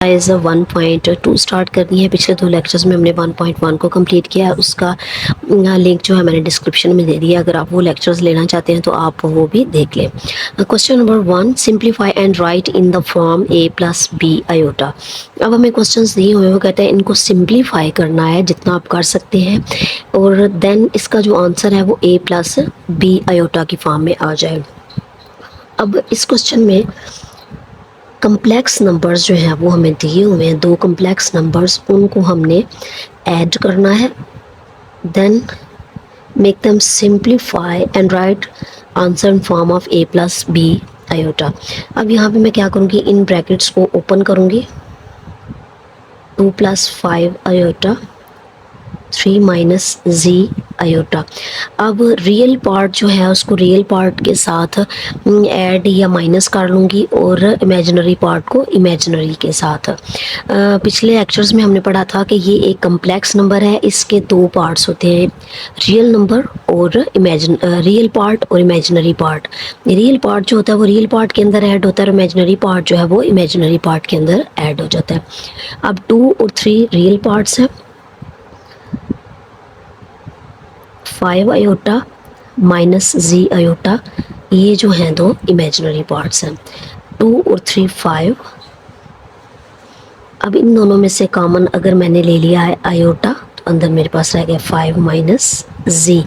Exercise 1.2 start करनी है। पिछले 2 लेक्चर्स में हमने 1.1 को कंप्लीट किया है। उसका लिंक जो है मैंने डिस्क्रिप्शन में दे दिया। अगर आप वो लेक्चर्स लेना चाहते हैं तो आप वो भी देख लें। Question number 1, simplify and write in the form a plus B iota. अब हमें क्वेश्चंस दिए हुए, वो कहते हैं इनको सिंप्लीफाई करना है जितना आप कर सकते हैं, और देन इसका जो आंसर है वो a प्लस बी आयोटा की फॉर्म में आ जाए। अब इस क्वेश्चन में कम्प्लेक्स नंबर्स जो हैं वो हमें दिए हुए हैं, 2 कम्प्लेक्स नंबर्स, उनको हमने ऐड करना है। Then make them simplify and write answer in form of a plus B iota. अब यहाँ पे मैं क्या करूँगी, इन ब्रैकेट्स को ओपन करूँगी, 2 प्लस 5 आयोटा 3 माइनस जी आयोटा। अब रियल पार्ट जो है उसको रियल पार्ट के साथ ऐड या माइनस कर लूँगी, और इमेजिनरी पार्ट को इमेजिनरी के साथ। पिछले लेक्चर्स में हमने पढ़ा था कि ये एक कम्प्लेक्स नंबर है, इसके 2 पार्ट्स होते हैं, रियल नंबर और रियल पार्ट और इमेजिनरी पार्ट। रियल पार्ट जो होता है वो रियल पार्ट के अंदर ऐड होता है, और इमेजिनरी पार्ट जो है वो इमेजिनरी पार्ट के अंदर ऐड हो जाता है। अब 2 और 3 रियल पार्ट्स हैं, 5 आयोटा माइनस जी आयोटा, ये जो हैं 2 इमेजिनरी पार्ट्स हैं। 2 और 3 5। अब इन दोनों में से कॉमन अगर मैंने ले लिया है आयोटा, तो अंदर मेरे पास रह गया 5 माइनस जी।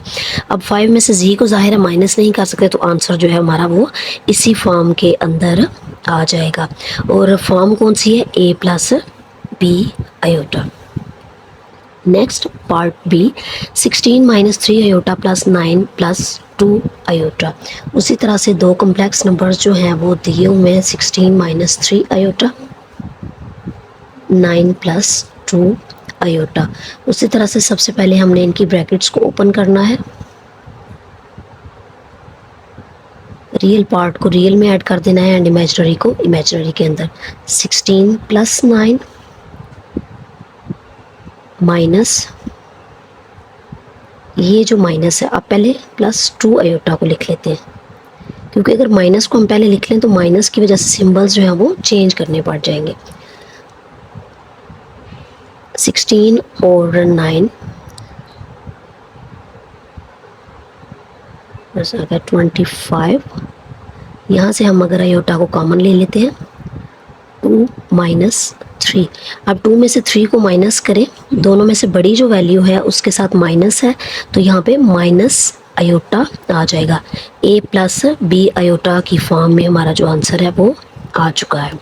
अब 5 में से जी को जाहिर है माइनस नहीं कर सकते, तो आंसर जो है हमारा वो इसी फॉर्म के अंदर आ जाएगा। और फॉर्म कौन सी है, a plus B iota. Next part B, 16 minus 3 iota plus 9 plus 2 iota. उसी तरह से 2 कम्प्लेक्स नंबर्स जो हैं वो दिए हुए हैं, 16 माइनस 3 आयोटा 9 प्लस 2 आयोटा। उसी तरह से सबसे पहले हमने इनकी ब्रैकेट्स को ओपन करना है, रियल पार्ट को रियल में ऐड कर देना है एंड इमेजिनरी को इमेजिनरी के अंदर। 16 प्लस 9 माइनस, ये जो माइनस है, आप पहले प्लस 2 आयोटा को लिख लेते हैं, क्योंकि अगर माइनस को हम पहले लिख लें तो माइनस की वजह से सिंबल्स जो हैं वो चेंज करने पड़ जाएंगे। 16 और 9 बस आ गया 25। यहाँ से हम अगर आयोटा को कॉमन ले लेते हैं, 2 माइनस 3। अब 2 में से 3 को माइनस करें, दोनों में से बड़ी जो वैल्यू है उसके साथ माइनस है, तो यहाँ पे माइनस आयोटा आ जाएगा। a प्लस बी आयोटा की फॉर्म में हमारा जो आंसर है वो आ चुका है।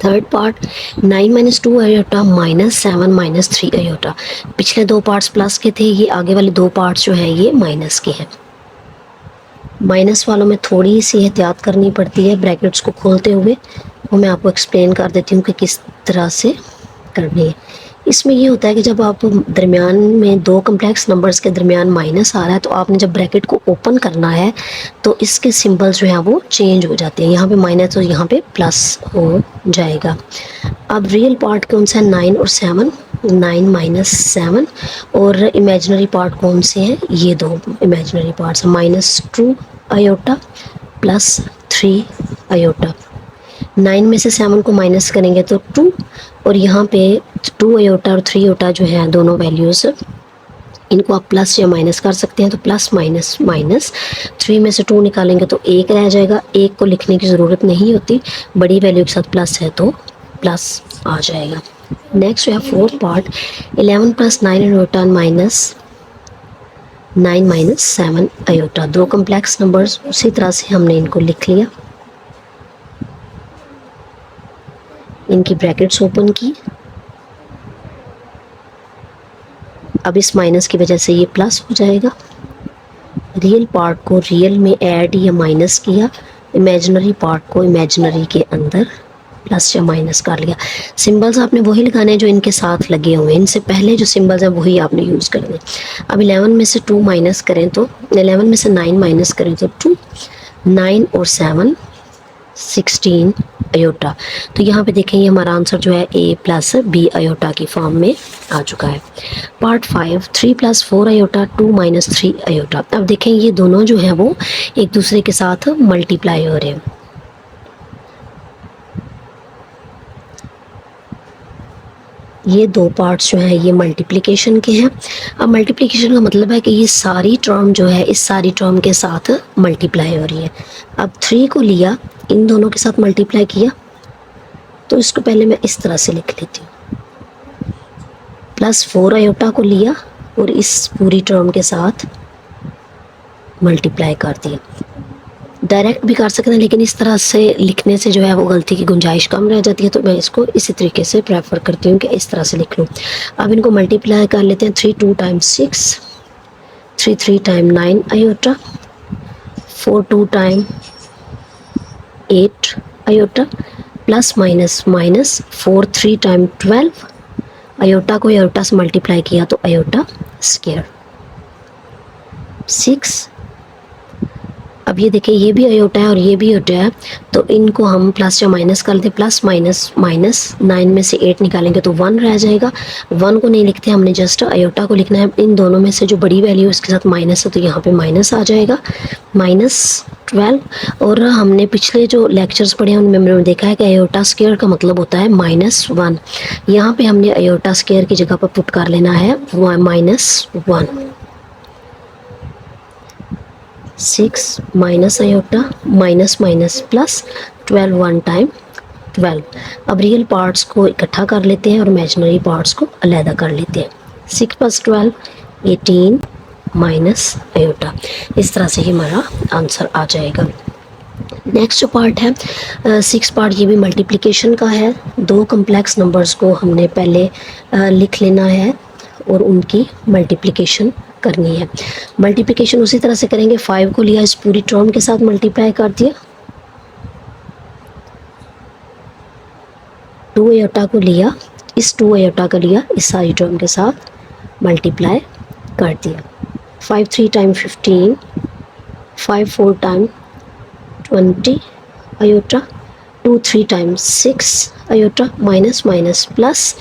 Third part, 9 minus 2 iota minus 7 minus 3 iota. पिछले 2 पार्ट्स प्लस के थे, ये आगे वाले 2 पार्ट्स जो हैं ये माइनस के हैं। माइनस वालों में थोड़ी सी एहतियात करनी पड़ती है ब्रैकेट्स को खोलते हुए, वो मैं आपको एक्सप्लेन कर देती हूँ कि किस तरह से करनी है। इसमें ये होता है कि जब आप दरमियान में 2 कम्प्लेक्स नंबर्स के दरमियान माइनस आ रहा है, तो आपने जब ब्रैकेट को ओपन करना है तो इसके सिंबल्स जो हैं वो चेंज हो जाते हैं, यहाँ पे माइनस और यहाँ पे प्लस हो जाएगा। अब रियल पार्ट कौन सा है, 9 और 7, 9 माइनस 7, और इमेजिनरी पार्ट कौन से हैं, ये 2 इमेजिनरी पार्ट्स हैं, माइनस 2 आयोटा प्लस 3 आयोटा। 9 में से 7 को माइनस करेंगे तो 2, और यहाँ पे 2 आयोटा और 3 आयोटा जो है दोनों वैल्यूज़, इनको आप प्लस या माइनस कर सकते हैं, तो प्लस माइनस माइनस, 3 में से 2 निकालेंगे तो 1 रह जाएगा। 1 को लिखने की ज़रूरत नहीं होती, बड़ी वैल्यू के साथ प्लस है तो प्लस आ जाएगा। नेक्स्ट है fourth part, 11 plus 9 iota minus 9 minus 7 iota. 2 complex numbers, उसी तरह से हमने इनको लिख लिया, इनकी ब्रैकेट्स ओपन की। अब इस माइनस की वजह से ये प्लस हो जाएगा। रियल पार्ट को रियल में ऐड या माइनस किया, इमेजिनरी पार्ट को इमेजिनरी के अंदर प्लस या माइनस कर लिया। सिंबल्स आपने वही लगाने हैं जो इनके साथ लगे हुए हैं, इनसे पहले जो सिंबल्स हैं वही आपने यूज़ करने। अब 11 में से 2 माइनस करें तो 11 में से 9 माइनस करें तो 2, 9 और 7 16 आयोटा। तो यहाँ पे देखें ये हमारा आंसर जो है a प्लस बी आयोटा की फॉर्म में आ चुका है। Part 5, 3 plus 4 iota 2 minus 3 iota. अब देखें ये दोनों जो हैं वो एक दूसरे के साथ मल्टीप्लाई हो रहे हैं। ये दो पार्ट्स जो हैं ये मल्टीप्लिकेशन के हैं। अब मल्टीप्लिकेशन का मतलब है कि ये सारी टर्म जो है इस सारी टर्म के साथ मल्टीप्लाई हो रही है। अब 3 को लिया, इन दोनों के साथ मल्टीप्लाई किया, तो इसको पहले मैं इस तरह से लिख लेती हूँ, प्लस 4 आयोटा को लिया और इस पूरी टर्म के साथ मल्टीप्लाई कर दिया। डायरेक्ट भी कर सकते हैं, लेकिन इस तरह से लिखने से जो है वो गलती की गुंजाइश कम रह जाती है, तो मैं इसको इसी तरीके से प्रेफर करती हूँ कि इस तरह से लिख लूँ। अब इनको मल्टीप्लाई कर लेते हैं। 3 2 time 6, 3 3 time 9 iota, 4 2 time 8 iota, plus minus minus 4 3 time 12 iota को आयोटा से मल्टीप्लाई किया तो आयोटा स्क्वायर 6। अब ये देखिए ये भी आयोटा है और ये भी आयोटा है, तो इनको हम प्लस या माइनस कर लेते हैं। प्लस माइनस माइनस 9 में से 8 निकालेंगे तो 1 रह जाएगा। 1 को नहीं लिखते, हमने जस्ट आयोटा को लिखना है। इन दोनों में से जो बड़ी वैल्यू है उसके साथ माइनस है, तो यहाँ पे माइनस आ जाएगा, -12। और हमने पिछले जो लेक्चर्स पढ़े हैं उनमें हमने देखा है कि आयोटा स्क्वायर का मतलब होता है -1। यहाँ पे हमने आयोटा स्क्वायर की जगह पर पुट कर लेना है -1। 6 minus iota minus minus plus 12 1 time 12। अब रियल पार्ट्स को इकट्ठा कर लेते हैं और इमेजिनरी पार्ट्स को अलहदा कर लेते हैं। 6 + 12 18 माइनस आयोटा। इस तरह से ही हमारा आंसर आ जाएगा। नेक्स्ट जो पार्ट है 6 पार्ट, ये भी मल्टीप्लिकेशन का है। दो कम्प्लेक्स नंबर्स को हमने पहले लिख लेना है और उनकी मल्टीप्लिकेशन करनी है। मल्टीप्लिकेशन उसी तरह से करेंगे। 5 को लिया, इस पूरी टर्म के साथ मल्टीप्लाई कर दिया। 2 आयोटा को लिया, इस 2 आयोटा को लिया, इस सारी टर्म के साथ मल्टीप्लाई कर दिया। 5 3 time 15, 5 4 time 20 iota, 2 3 time 6 iota, minus minus plus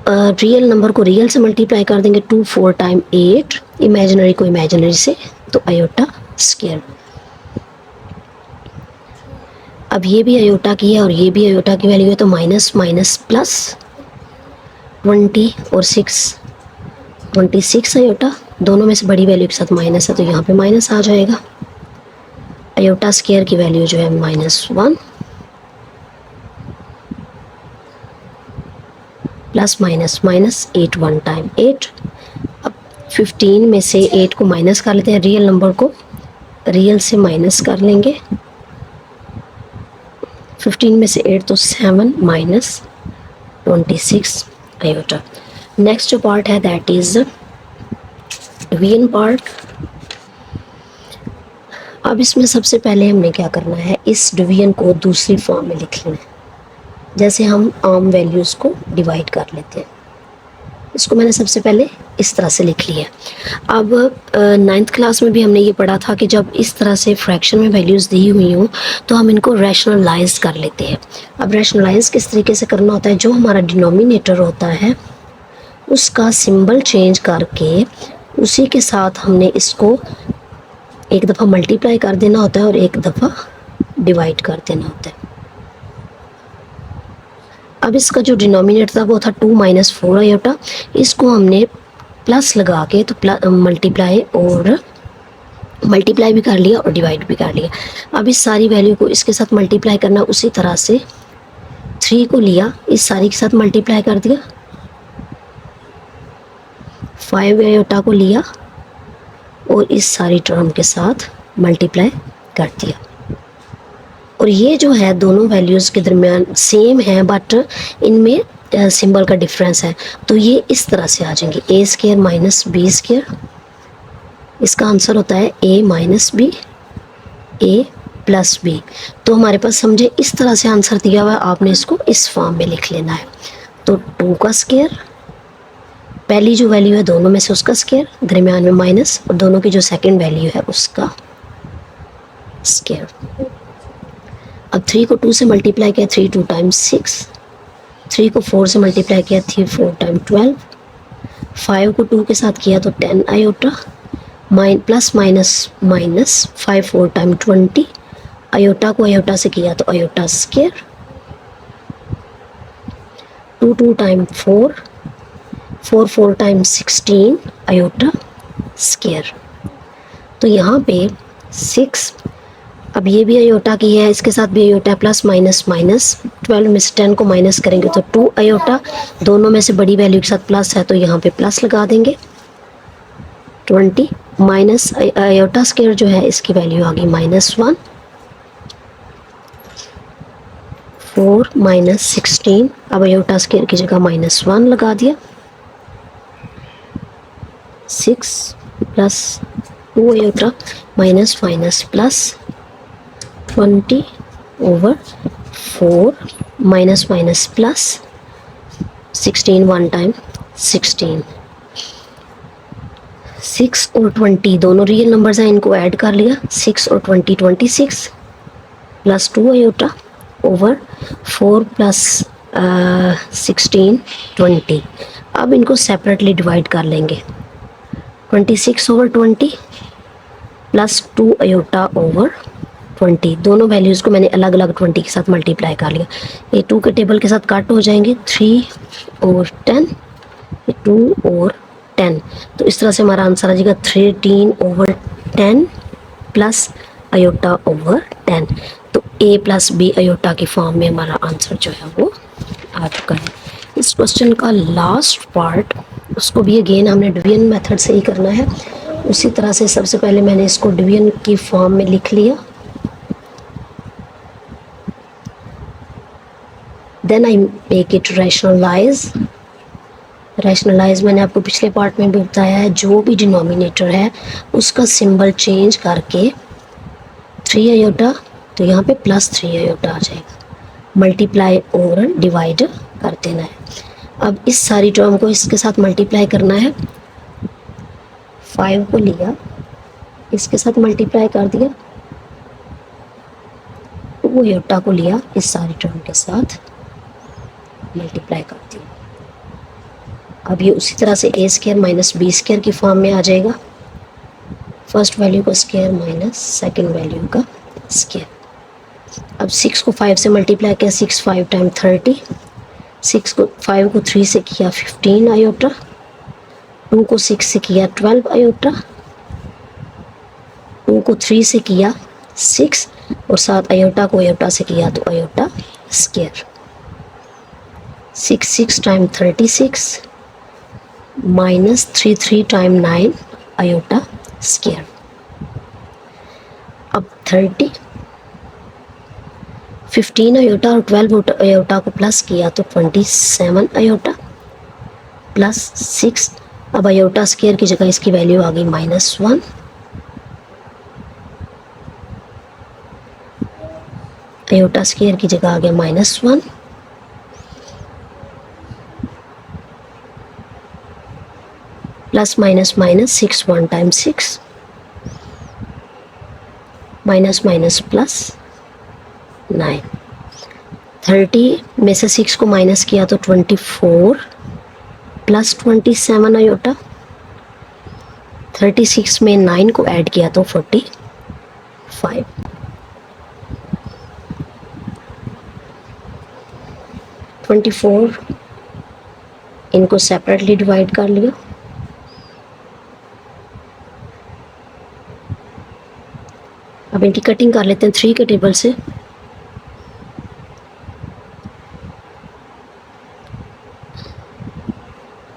real number को रियल से मल्टीप्लाई कर देंगे। 2 4 टाइम 8, इमेजिनरी को इमेजिनरी से, तो आयोटा स्क्वायर। अब ये भी आयोटा की है और ये भी आयोटा की वैल्यू है, तो माइनस माइनस प्लस 20 और 6 26 आयोटा, दोनों में से बड़ी वैल्यू के साथ माइनस है, तो यहाँ पे माइनस आ जाएगा। आयोटा स्क्वायर की वैल्यू जो है -1 प्लस माइनस माइनस 8 1 टाइम 8। अब 15 में से 8 को माइनस कर लेते हैं, रियल नंबर को रियल से माइनस कर लेंगे। 15 में से 8 तो 7 माइनस 26 आयोटा। नेक्स्ट जो पार्ट है दैट इज डिवीजन पार्ट। अब इसमें सबसे पहले हमने क्या करना है, इस डिवीजन को दूसरी फॉर्म में लिख लेना है, जैसे हम आम वैल्यूज़ को डिवाइड कर लेते हैं। इसको मैंने सबसे पहले इस तरह से लिख लिया। अब 9th क्लास में भी हमने ये पढ़ा था कि जब इस तरह से फ्रैक्शन में वैल्यूज़ दी हुई हों तो हम इनको रैशनलाइज कर लेते हैं। अब रैशनलाइज किस तरीके से करना होता है, जो हमारा डिनोमिनेटर होता है उसका सिंबल चेंज करके उसी के साथ हमने इसको एक दफ़ा मल्टीप्लाई कर देना होता है और एक दफ़ा डिवाइड कर देना होता है। अब इसका जो डिनोमिनेटर था वो था 2 - 4 आयोटा, इसको हमने प्लस लगा के तो मल्टीप्लाई भी कर लिया और डिवाइड भी कर लिया। अब इस सारी वैल्यू को इसके साथ मल्टीप्लाई करना उसी तरह से 3 को लिया, इस सारी के साथ मल्टीप्लाई कर दिया। 5 आयोटा को लिया और इस सारी टर्म के साथ मल्टीप्लाई कर दिया। और ये जो है दोनों वैल्यूज़ के दरमियान सेम है, बट इनमें सिंबल का डिफरेंस है, तो ये इस तरह से आ जाएंगे। a square minus B square, इसका आंसर होता है a minus B, a plus B. तो हमारे पास समझे इस तरह से आंसर दिया हुआ है, आपने इसको इस फॉर्म में लिख लेना है। तो 2 का स्क्वायर, पहली जो वैल्यू है दोनों में से उसका स्क्वायर, दरमियान में माइनस, और दोनों की जो सेकंड वैल्यू है उसका स्क्वायर। अब 3 को 2 से मल्टीप्लाई किया, 3 2 टाइम 6, 3 को 4 से मल्टीप्लाई किया, 3 4 टाइम 12, 5 को 2 के साथ किया तो 10 iota, plus minus minus 5 4 time 20, iota को आयोटा से किया तो iota square. 2 2 time 4, 4 4 time 16 iota square. तो यहाँ पे 6, अब ये भी आयोटा की है, इसके साथ भी आयोटा, प्लस माइनस माइनस, 12 में से 10 को माइनस करेंगे तो 2 आयोटा, दोनों में से बड़ी वैल्यू के साथ प्लस है तो यहाँ पे प्लस लगा देंगे 20, माइनस आयोटा स्क्वायर जो है इसकी वैल्यू आ गई -1, 4 माइनस 16, अब आयोटा स्क्वायर की जगह -1 लगा दिया, 6 plus 2 iota minus minus plus 20 over 4 minus minus plus 16, 1 time 16, 6 और 20 दोनों रियल नंबर्स हैं, इनको ऐड कर लिया, 6 और 20 26 प्लस 2 आयोटा ओवर 4 प्लस 16 20। अब इनको सेपरेटली डिवाइड कर लेंगे, 26 ओवर 20 प्लस 2 आयोटा ओवर 20, दोनों वैल्यूज़ को मैंने अलग अलग 20 के साथ मल्टीप्लाई कर लिया, ये 2 के टेबल के साथ कट हो जाएंगे, 3 और 10, ये 2 और 10, तो इस तरह से हमारा आंसर आ जाएगा 13 ओवर 10 प्लस आयोटा ओवर 10। तो a प्लस बी आयोटा की फॉर्म में हमारा आंसर जो है वो आ चुका है। इस क्वेश्चन का लास्ट पार्ट, उसको भी अगेन हमने डिवीजन मेथड से ही करना है, उसी तरह से सबसे पहले मैंने इसको डिवीजन की फॉर्म में लिख लिया, then I make it rationalise. Rationalise मैंने आपको पिछले पार्ट में भी बताया है, जो भी डिनोमिनेटर है उसका सिंबल चेंज करके 3 आयोटा, तो यहाँ पे +3 आयोटा आ जाएगा, मल्टीप्लाई और डिवाइड कर देना है। अब इस सारी टर्म को इसके साथ मल्टीप्लाई करना है, 5 को लिया इसके साथ मल्टीप्लाई कर दिया, 2 आयोटा को लिया इस सारी टर्म के साथ मल्टीप्लाई कर दिया। अब ये उसी तरह से a square minus B square की फॉर्म में आ जाएगा, फर्स्ट वैल्यू का स्क्वायर माइनस सेकंड वैल्यू का स्क्वायर। अब 6 को 5 से मल्टीप्लाई किया, 6 5 टाइम 30, 6 को 5 को 3 से किया 15 आयोटा, 2 को 6 से किया 12 आयोटा, 2 को 3 से किया 6 और 7 आयोटा को आयोटा से किया तो iota square, 6 6 time 36 minus 3 3 time 9 iota square. अब 30, 15 आयोटा और 12 आयोटा को प्लस किया तो 27 आयोटा प्लस 6, अब आयोटा स्क्वायर की जगह इसकी वैल्यू आ गई -1, आयोटा स्क्वायर की जगह आ गया -1, plus minus minus 6 1 time 6, minus minus plus 9, 30 में से 6 को माइनस किया तो 24 प्लस 27 आयोटा, 36 में 9 को ऐड किया तो 45, 24 इनको सेपरेटली डिवाइड कर लिया, अब इनकी कटिंग कर लेते हैं 3 के टेबल से,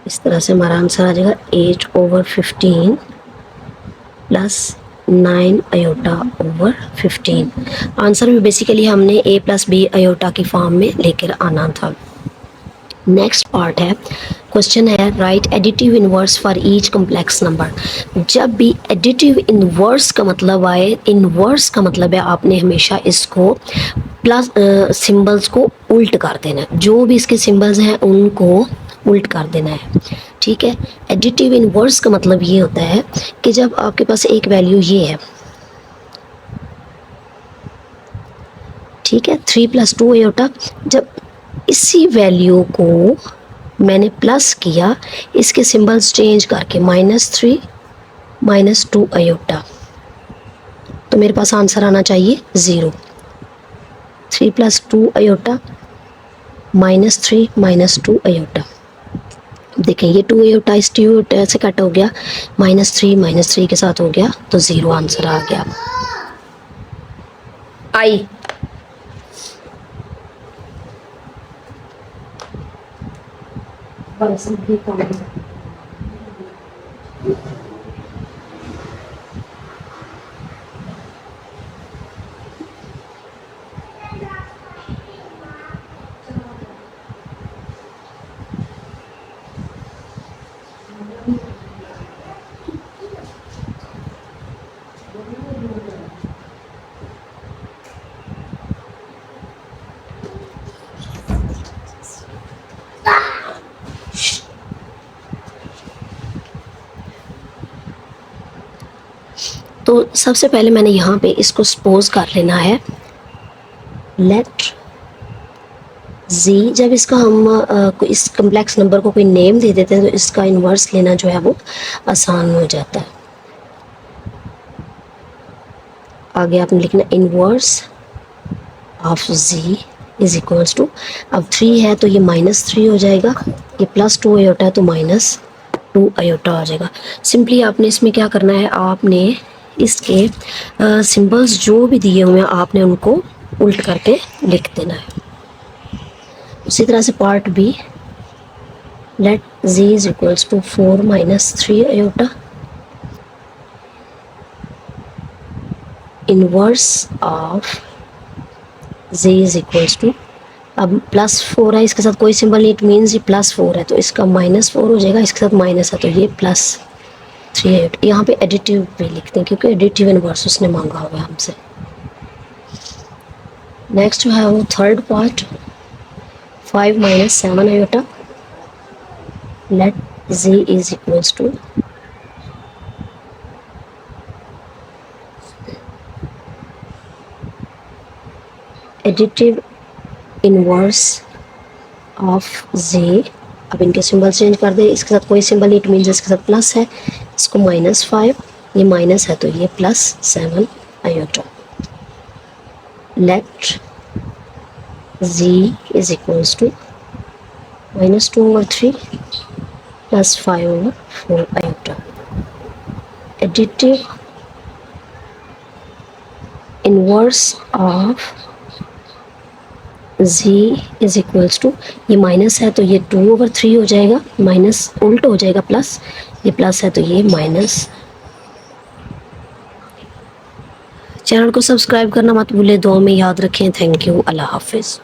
इस तरह से हमारा आंसर आ जाएगा 8 over 15 plus 9 iota over 15। Answer भी बेसिकली हमने a प्लस बी आयोटा की फॉर्म में लेकर आना था। नेक्स्ट पार्ट है, क्वेश्चन है right additive inverse for each complex number. जब भी एडिटिव इनवर्स का मतलब आए, इनवर्स का मतलब है आपने हमेशा इसको प्लस सिंबल्स को उल्ट कर देना है, जो भी इसके सिंबल्स हैं उनको उल्ट कर देना है, ठीक है। एडिटिव इनवर्स का मतलब ये होता है कि जब आपके पास एक वैल्यू ये है, ठीक है, 3 + 2 आयोटा, जब इसी वैल्यू को मैंने प्लस किया, इसके सिंबल्स चेंज करके -3 -2 आयोटा, तो मेरे पास आंसर आना चाहिए 0। 3 + 2 आयोटा -3 -2 आयोटा। देखें ये 2 आयोटा इस 2 आयोटा से कट हो गया, -3 के साथ हो गया तो 0 आंसर आ गया। आई तो सबसे पहले मैंने यहाँ पे इसको सपोज कर लेना है, लेट z। जब इसका हम इस कम्प्लेक्स नंबर को कोई नेम दे देते हैं तो इसका इन्वर्स लेना जो है वो आसान हो जाता है। आगे आपने लिखना inverse of z is equals to, अब 3 है तो ये -3 हो जाएगा, ये +2 आयोटा है तो -2 आयोटा आ जाएगा। सिंपली आपने इसमें क्या करना है, आपने इसके सिंबल्स जो भी दिए हुए हैं आपने उनको उल्ट करके लिख देना है। उसी तरह से part B, let z is equals to 4 -3 iota, inverse of z is equals to, अब +4 है इसके साथ कोई सिंबल नहीं, इट मीन्स ये +4 है तो इसका -4 हो जाएगा, इसके साथ माइनस है तो ये +3 है। यहाँ पे एडिटिव भी लिखते हैं क्योंकि एडिटिव इनवर्स उसने मांगा हुआ है हमसे। नेक्स्ट जो है वो third part, 5 -7 iota, let z is equals to, additive inverse of z। अब इनके सिंबल चेंज कर दे, इसके साथ कोई सिंबल नहीं, इट मीन्स इसके साथ प्लस है, इसको -5, ये माइनस है तो ये +7 iota, let z is equals to -2/3 +5/4 iota, additive inverse of z is equals to, ये माइनस है तो ये 2/3 हो जाएगा, माइनस उल्ट हो जाएगा प्लस, ये प्लस है तो ये माइनस। चैनल को सब्सक्राइब करना मत भूलें, दुआ में याद रखें। थैंक यू, अल्लाह हाफिज़।